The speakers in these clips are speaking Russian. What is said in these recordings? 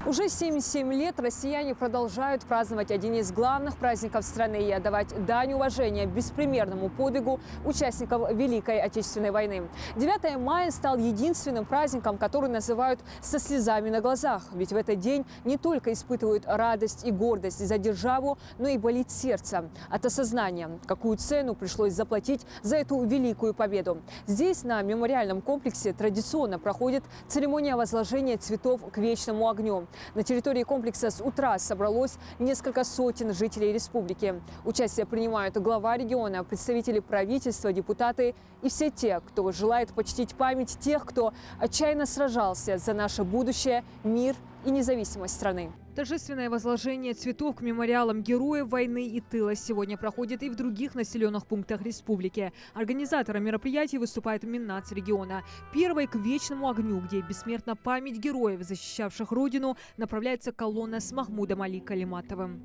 Уже 77 лет россияне продолжают праздновать один из главных праздников страны и отдавать дань уважения беспримерному подвигу участников Великой Отечественной войны. 9 мая стал единственным праздником, который называют «со слезами на глазах». Ведь в этот день не только испытывают радость и гордость за державу, но и болит сердце от осознания, какую цену пришлось заплатить за эту великую победу. Здесь, на мемориальном комплексе, традиционно проходит церемония возложения цветов к вечному огню. На территории комплекса с утра собралось несколько сотен жителей республики. Участие принимают глава региона, представители правительства, депутаты и все те, кто желает почтить память тех, кто отчаянно сражался за наше будущее, мир и независимость страны. Торжественное возложение цветов к мемориалам героев войны и тыла сегодня проходит и в других населенных пунктах республики. Организатором мероприятий выступает Миннацрегиона. Первой к вечному огню, где бессмертна память героев, защищавших родину, направляется колонна с Махмудом Али Калиматовым.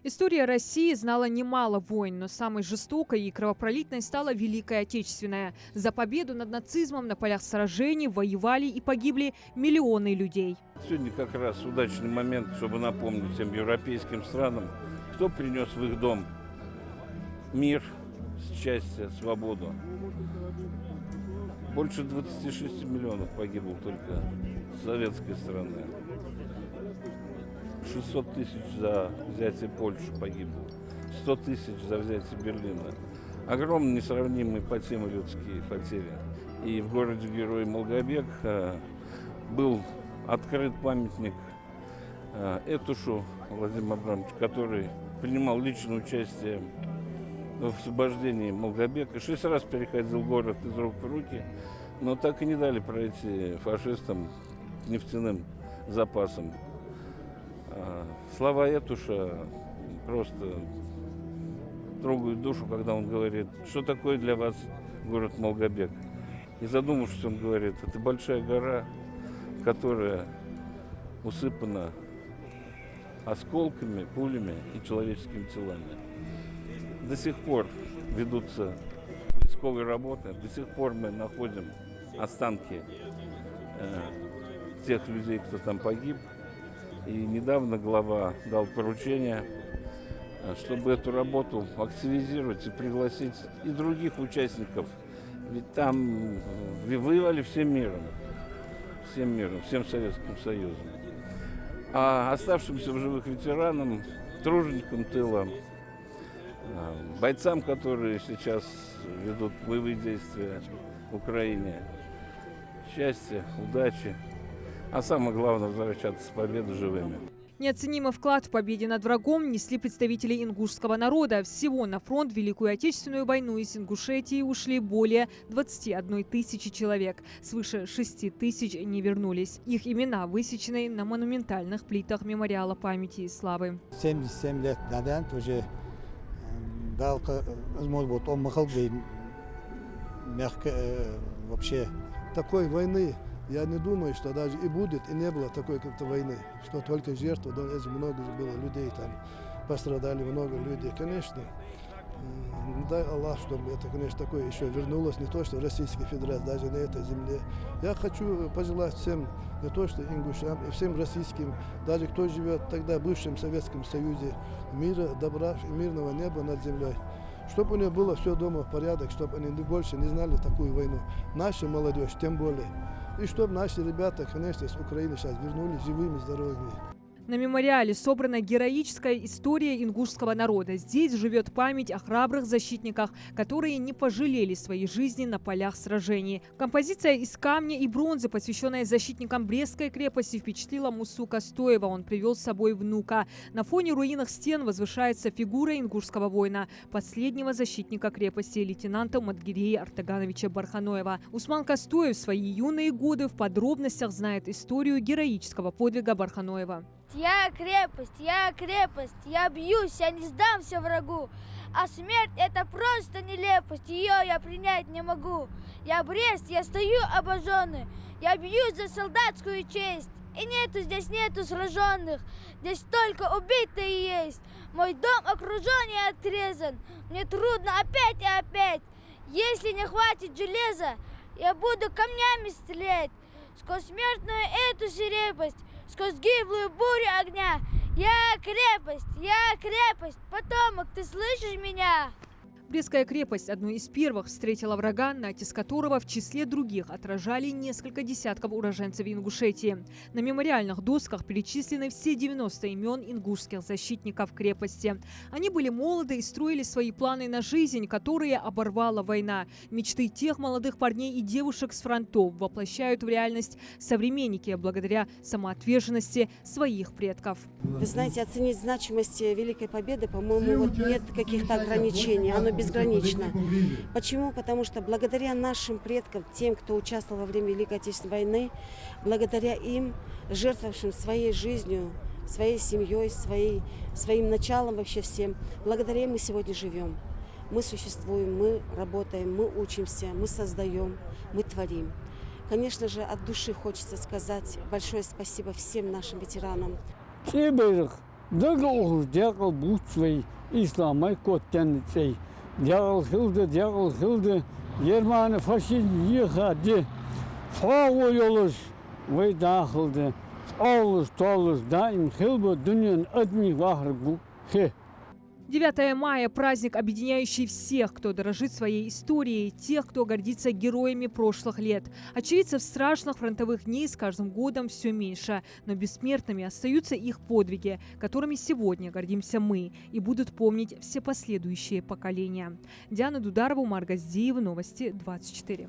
История России знала немало войн, но самой жестокой и кровопролитной стала Великая Отечественная. За победу над нацизмом на полях сражений воевали и погибли миллионы людей. Сегодня как раз удачный момент, чтобы напомнить всем европейским странам, кто принес в их дом мир, счастье, свободу. Больше 26 миллионов погибло только с советской стороны. 600 тысяч за взятие Польши погибло, 100 тысяч за взятие Берлина. Огромные, несравнимые по тем людские потери. И в городе Герой Малгобек был открыт памятник Этушу Владимиру Абрамовичу, который принимал личное участие в освобождении Малгобека. 6 раз переходил город из рук в руки, но так и не дали пройти фашистам нефтяным запасам. Слова Этуша просто трогают душу, когда он говорит, что такое для вас город Малгобек. И задумавшись, он говорит, это большая гора, которая усыпана осколками, пулями и человеческими телами. До сих пор ведутся поисковые работы, до сих пор мы находим останки тех людей, кто там погиб. И недавно глава дал поручение, чтобы эту работу активизировать и пригласить и других участников. Ведь там воевали всем миром, всем Советским Союзом. А оставшимся в живых ветеранам, труженикам тыла, бойцам, которые сейчас ведут боевые действия в Украине, счастья, удачи. А самое главное – возвращаться с победы живыми. Неоценимый вклад в победе над врагом несли представители ингушского народа. Всего на фронт в Великую Отечественную войну из Ингушетии ушли более 21 тысячи человек. Свыше 6 тысяч не вернулись. Их имена высечены на монументальных плитах мемориала памяти и славы. 77 лет назад уже вообще такой войны. Я не думаю, что даже и будет, и не было такой как-то войны, что только жертвы, да, много было людей там, пострадали много людей, конечно. Дай Аллах, чтобы это, конечно, такое еще вернулось, не то, что Российская Федерация, даже на этой земле. Я хочу пожелать всем, не то, что ингушам, и всем российским, даже кто живет тогда в бывшем Советском Союзе, мира, добра, мирного неба над землей. Чтобы у них было все дома в порядок, чтобы они больше не знали такую войну. Наша молодежь тем более. И чтобы наши ребята, конечно, с Украины сейчас вернулись живыми, здоровыми. На мемориале собрана героическая история ингушского народа. Здесь живет память о храбрых защитниках, которые не пожалели своей жизни на полях сражений. Композиция из камня и бронзы, посвященная защитникам Брестской крепости, впечатлила Мусу Костоева. Он привел с собой внука. На фоне руинных стен возвышается фигура ингушского воина, последнего защитника крепости, лейтенанта Мадгирея Артагановича Барханоева. Усман Костоев в свои юные годы в подробностях знает историю героического подвига Барханоева. Я крепость, я бьюсь, я не сдамся врагу. А смерть — это просто нелепость, ее я принять не могу. Я Брест, я стою обожженный, я бьюсь за солдатскую честь. И здесь нету сраженных, здесь только убитые есть. Мой дом окружен и отрезан, мне трудно опять и опять. Если не хватит железа, я буду камнями стрелять сквозь смертную эту крепость, сквозь гиблую бурю огня. Я крепость, потомок, ты слышишь меня? Брестская крепость одной из первых встретила врага, натиск которого в числе других отражали несколько десятков уроженцев Ингушетии. На мемориальных досках перечислены все 90 имен ингушских защитников крепости. Они были молоды и строили свои планы на жизнь, которые оборвала война. Мечты тех молодых парней и девушек с фронтов воплощают в реальность современники благодаря самоотверженности своих предков. Вы знаете, оценить значимость Великой Победы, по-моему, вот нет каких-то ограничений. Оно безгранично. Почему? Потому что благодаря нашим предкам, тем, кто участвовал во время Великой Отечественной войны, благодаря им, жертвовавшим своей жизнью, своей семьей, своим началом вообще всем, благодаря им мы сегодня живем. Мы существуем, мы работаем, мы учимся, мы создаем, мы творим. Конечно же, от души хочется сказать большое спасибо всем нашим ветеранам. Дягыл хылды, Германия фашизм ехады, сау олылыш, вайда қылды, алыш, талыш, дайым хылбы, дүниен өдмей вахыр бұқы. 9 мая – праздник, объединяющий всех, кто дорожит своей историей, тех, кто гордится героями прошлых лет. Очевидцев страшных фронтовых дней с каждым годом все меньше, но бессмертными остаются их подвиги, которыми сегодня гордимся мы и будут помнить все последующие поколения. Диана Дударова, Маргаздиева, Новости 24.